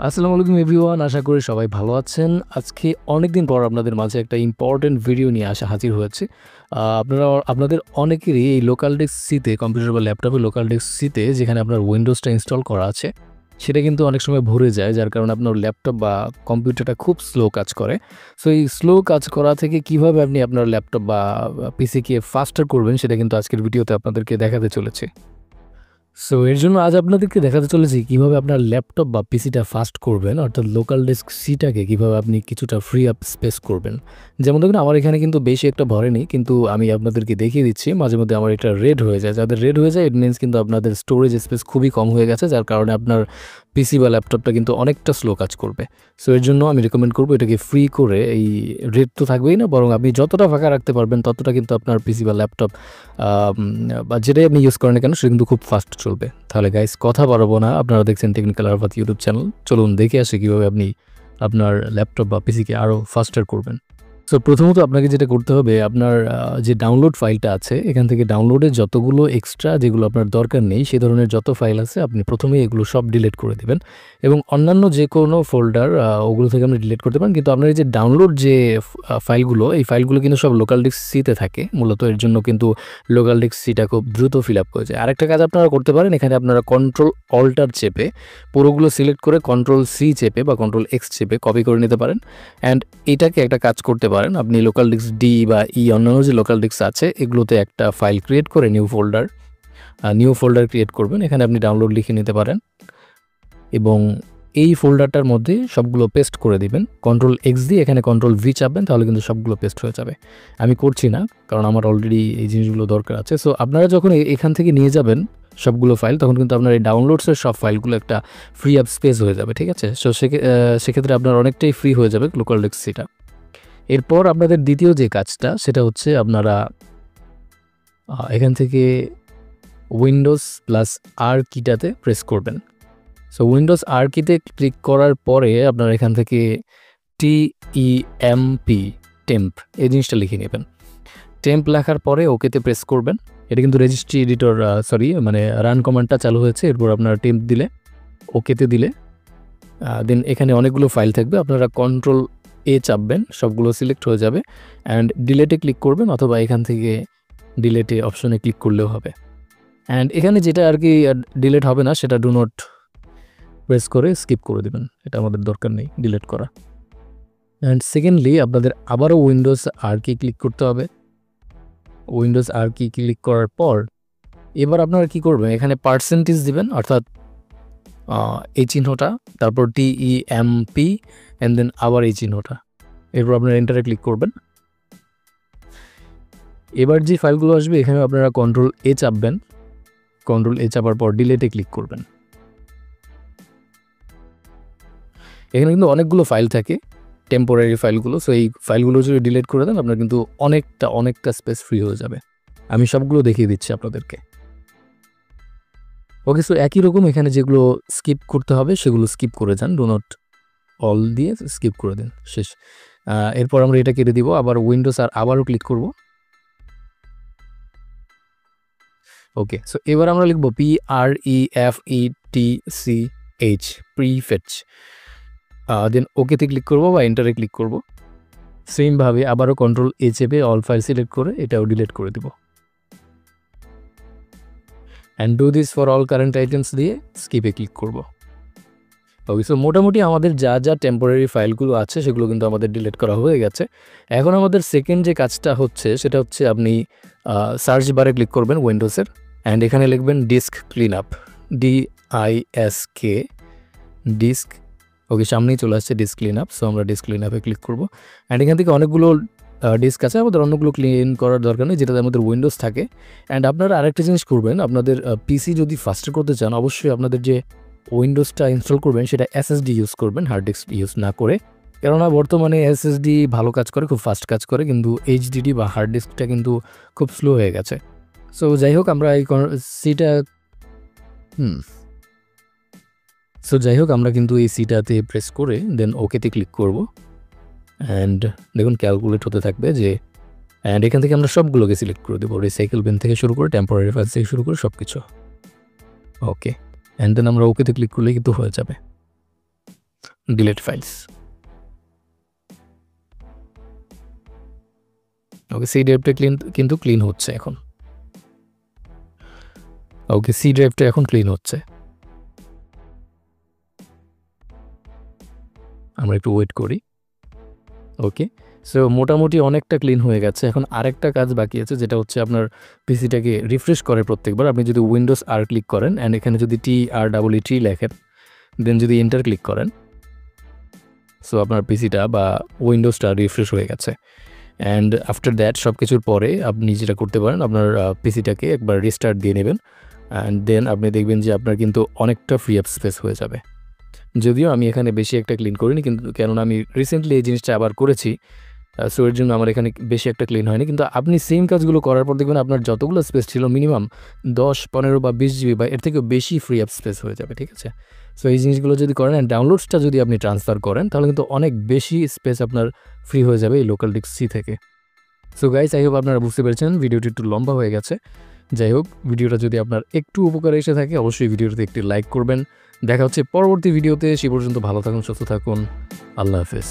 আসসালামু আলাইকুম এভরিওয়ান, আশা করি সবাই ভালো আছেন। আজকে অনেকদিন পর আপনাদের মাঝে একটা ইম্পর্টেন্ট ভিডিও নিয়ে হাজির হয়েছে। আপনাদের অনেকেরই এই লোকাল ডেস্ক সিতে, কম্পিউটার বা ল্যাপটপে লোকাল ডেস্ক সিতে যেখানে আপনার উইন্ডোজটা ইনস্টল করা আছে, সেটা কিন্তু অনেক সময় ভরে যায়, যার কারণে আপনার ল্যাপটপ বা কম্পিউটারটা খুব স্লো কাজ করে। সো এই স্লো কাজ করা থেকে কীভাবে আপনি আপনার ল্যাপটপ বা পিসিকে ফাস্টার করবেন, সেটা কিন্তু আজকের ভিডিওতে আপনাদেরকে দেখাতে চলেছে। সো এর জন্য আজ আপনাদেরকে দেখাতে চলেছি কীভাবে আপনার ল্যাপটপ বা পিসিটা ফাস্ট করবেন, অর্থাৎ লোকাল ডেস্ক সিটাকে কীভাবে আপনি কিছুটা ফ্রি আপ স্পেস করবেন। যেমন দেখুন, আমার এখানে কিন্তু বেশি একটা ভরেনি, কিন্তু আমি আপনাদেরকে দেখিয়ে দিচ্ছি মাঝে মধ্যে আমার এটা রেড হয়ে যায়। যাদের রেড হয়ে যায় ইট মিনস কিন্তু আপনাদের স্টোরেজ স্পেস খুবই কম হয়ে গেছে, যার কারণে আপনার পিসি বা ল্যাপটপটা কিন্তু অনেকটা স্লো কাজ করবে। সো এর জন্য আমি রেকমেন্ড করবো এটাকে ফ্রি করে, এই রেড তো থাকবেই না, বরং আপনি যতটা ফাঁকা রাখতে পারবেন ততটা কিন্তু আপনার পিসি বা ল্যাপটপ বা যেটাই আপনি ইউজ করেন না কেন সেটা কিন্তু খুব ফাস্ট চলবে। তাহলে গাইস, কথা বাড়াবো না, আপনারা দেখছেন টেকনিক্যাল আরাফাত ইউটিউব চ্যানেল। চলুন দেখে আসি কীভাবে আপনি আপনার ল্যাপটপ বা পিসিকে আরও ফাস্টার করবেন। সো প্রথমত আপনাকে যেটা করতে হবে, আপনার যে ডাউনলোড ফাইলটা আছে এখান থেকে ডাউনলোডের যতগুলো এক্সট্রা যেগুলো আপনার দরকার নেই সেই ধরনের যত ফাইল আছে আপনি প্রথমেই এগুলো সব ডিলিট করে দেবেন, এবং অন্যান্য যে কোনো ফোল্ডার ওগুলো থেকে আপনি ডিলিট করতে পারেন। কিন্তু আপনার এই যে ডাউনলোড যে ফাইলগুলো, এই ফাইলগুলো কিন্তু সব লোকাল ডিস্ক সিতে থাকে মূলত, এর জন্য কিন্তু লোকাল ডিস্ক সিটা খুব দ্রুত ফিল আপ হয়ে যায়। আরেকটা কাজ আপনারা করতে পারেন, এখানে আপনারা কন্ট্রোল অল্টার চেপে পুরোগুলো সিলেক্ট করে কন্ট্রোল সি চেপে বা কন্ট্রোল এক্স চেপে কপি করে নিতে পারেন। অ্যান্ড এটাকে একটা কাজ করতে পারেন, আপনি লোকাল ডিস্ক ডি বা অন্যান্য যে লোকাল ডিস্ক আছে এগুলোতে একটা ফাইল ক্রিয়েট করে নিউ ফোল্ডার ক্রিয়েট করবেন। এখানে আপনি ডাউনলোড লিখে নিতে পারেন এবং এই ফোল্ডারটার মধ্যে সবগুলো পেস্ট করে দিবেন। কন্ট্রোল এক্স দিয়ে এখানে কন্ট্রোল ভি চাপবেন, তাহলে কিন্তু সবগুলো পেস্ট হয়ে যাবে। আমি করছি না, কারণ আমার অলরেডি এই জিনিসগুলো দরকার আছে। সো আপনারা যখন এখান থেকে নিয়ে যাবেন সবগুলো ফাইল, তখন কিন্তু আপনার এই ডাউনলোডসের সব ফাইলগুলো একটা ফ্রি আপ স্পেস হয়ে যাবে, ঠিক আছে? সো সেক্ষেত্রে আপনার অনেকটাই ফ্রি হয়ে যাবে লোকাল ডিস্ক সিটা। এরপর আপনাদের দ্বিতীয় যে কাজটা সেটা হচ্ছে, আপনারা এখান থেকে উইন্ডোজ প্লাস আর কিটাতে প্রেস করবেন। সো উইন্ডোজ আর কিতে ক্লিক করার পরে আপনারা এখান থেকে টেম্প এই জিনিসটা লিখে নেবেন। টেম্প লেখার পরে ওকেতে প্রেস করবেন। এটা কিন্তু রেজিস্ট্রি এডিটর রান কমান্ডটা চালু হয়েছে। এরপর আপনারা টেম্প দিলে, ওকেতে দিলে দেন এখানে অনেকগুলো ফাইল থাকবে, আপনারা কন্ট্রোল এ চাপবেন, সবগুলো সিলেক্ট হয়ে যাবে। অ্যান্ড ডিলেটে ক্লিক করবেন, অথবা এখান থেকে ডিলেটে অপশনে ক্লিক করলেও হবে। অ্যান্ড এখানে যেটা আর কি ডিলেট হবে না সেটা ডু নট প্রেস করে স্কিপ করে দেবেন, এটা আমাদের দরকার নেই ডিলেট করা। অ্যান্ড সেকেন্ডলি আপনাদের আবারও উইন্ডোজ আর কি ক্লিক করতে হবে। উইন্ডোজ আর কি ক্লিক করার পর এবার আপনারা কি করবেন, এখানে পার্সেন্টেজ দিবেন, অর্থাৎ এই চিহ্নটা, তারপর TEMP অ্যান্ড দেন আবার এই চিহ্নটা। এরপর আপনারা এন্টারে ক্লিক করবেন। এবার যে ফাইলগুলো আসবে এখানে আপনারা কন্ট্রোল এ চাপবেন। কন্ট্রোল এ চাপার পর ডিলেটে ক্লিক করবেন। এখানে কিন্তু অনেকগুলো ফাইল থাকে, টেম্পোরারি ফাইলগুলো। সো এই ফাইলগুলো যদি ডিলিট করে দেন আপনার কিন্তু অনেকটা স্পেস ফ্রি হয়ে যাবে। আমি সবগুলো দেখিয়ে দিচ্ছি আপনাদেরকে। ওকে, সো একই রকম এখানে যেগুলো স্কিপ করতে হবে সেগুলো স্কিপ করে যান, ডো নট অল দিয়ে স্কিপ করে দিন, শেষ। এরপর আমরা এটা কেটে দিব, আবার উইন্ডোজ আর আবারও ক্লিক করব। ওকে, সো এবার আমরা লিখব PREFETCH, প্রিফেটচ। দেন ওকেতে ক্লিক করব বা এন্টারে ক্লিক করব। সেমভাবে আবারও কন্ট্রোল এ চেপে অল ফাইল সিলেক্ট করে এটাও ডিলিট করে দেব। And do this for all current items দিয়ে স্কিপে ক্লিক করব। ওকে, সো মোটামুটি আমাদের যা টেম্পোরারি ফাইলগুলো আছে সেগুলো কিন্তু আমাদের ডিলিট করা হয়ে গেছে। এখন আমাদের সেকেন্ড যে কাজটা হচ্ছে সেটা হচ্ছে, আপনি সার্চ বারে ক্লিক করবেন উইন্ডোজের, অ্যান্ড এখানে লিখবেন disk clean up, DISK, disk. Okay, সামনেই চলে আসছে ডিস্ক ক্লিন আপ। সো আমরা ডিস্ক ক্লিন আপে ক্লিক করবো। অ্যান্ড এখান থেকে অনেকগুলো ডিস্ক আছে, আমাদের অন্যগুলো ক্লিন করার দরকার নেই, যেটাতে আমাদের উইন্ডোজ থাকে। অ্যান্ড আপনারা আরেকটা জিনিস করবেন, আপনাদের পিসি যদি ফাস্টার করতে চান অবশ্যই আপনাদের যে উইন্ডোজটা ইনস্টল করবেন সেটা SSD ইউজ করবেন, হার্ড ডিস্ক ইউজ না করে। কেননা বর্তমানে SSD ভালো কাজ করে, খুব ফাস্ট কাজ করে, কিন্তু HDD বা হার্ড ডিস্কটা কিন্তু খুব স্লো হয়ে গেছে। সো যাই হোক, আমরা এই আমরা কিন্তু এই সিটাতে প্রেস করে দেন ওকেতে ক্লিক করব। অ্যান্ড দেখুন ক্যালকুলেট হতে থাকবে যে, অ্যান্ড এখান থেকে আমরা সবগুলোকে সিলেক্ট করে দেবো, রিসাইকেল বিন থেকে শুরু করে টেম্পোরারি ফাইল থেকে শুরু করে সব কিছু। ওকে, অ্যান্ড দেন আমরা ওকেতে ক্লিক করলে কিন্তু হয়ে যাবে। Delete files. ওকে, সি ড্রাইভটা কিন্তু ক্লিন হচ্ছে এখন। ওকে, সি ড্রাইভটা এখন ক্লিন হচ্ছে। আমরা একটু ওয়েট করি। ওকে, সো মোটামুটি অনেকটা ক্লিন হয়ে গেছে। এখন আরেকটা কাজ বাকি আছে, যেটা হচ্ছে আপনার পিসিটাকে রিফ্রেশ করে প্রত্যেকবার। আপনি যদি উইন্ডোজ আর ক্লিক করেন অ্যান্ড এখানে যদি TREE লেখেন, দেন যদি এন্টার ক্লিক করেন, সো আপনার পিসিটা বা উইন্ডোজটা রিফ্রেশ হয়ে গেছে। অ্যান্ড আফটার দ্যাট সব কিছুর পরে আপনি যেটা করতে পারেন, আপনার পিসিটাকে একবার রিস্টার্ট দিয়ে নেবেন অ্যান্ড দেন আপনি দেখবেন যে আপনার কিন্তু অনেকটা ফ্রি আপ স্পেস হয়ে যাবে। যদিও আমি এখানে বেশি একটা ক্লিন করিনি, কিন্তু কেননা আমি রিসেন্টলি এই জিনিসটা আবার করেছি, সো এর জন্য আমার এখানে বেশি একটা ক্লিন হয়নি। কিন্তু আপনি সেম কাজগুলো করার পর দেখবেন আপনার যতগুলো স্পেস ছিল মিনিমাম 10, 15 বা 20 জিবি বা এর থেকেও বেশি ফ্রি আপ স্পেস হয়ে যাবে, ঠিক আছে? সো এই জিনিসগুলো যদি করেন অ্যান্ড ডাউনলোডসটা যদি আপনি ট্রান্সফার করেন, তাহলে কিন্তু অনেক বেশি স্পেস আপনার ফ্রি হয়ে যাবে এই লোকাল ডিস্ক সি থেকে। সো গাইস, আই হোপ আপনারা বুঝতে পেরেছেন, ভিডিওটি একটু লম্বা হয়ে গেছে। যাই হোক, ভিডিওটা যদি আপনার একটু উপকারে এসে থাকে, অবশ্যই ভিডিওটিতে একটি লাইক করবেন। দেখা হচ্ছে পরবর্তী ভিডিওতে। সে পর্যন্ত ভালো থাকুন, সুস্থ থাকুন। আল্লাহ হাফেজ।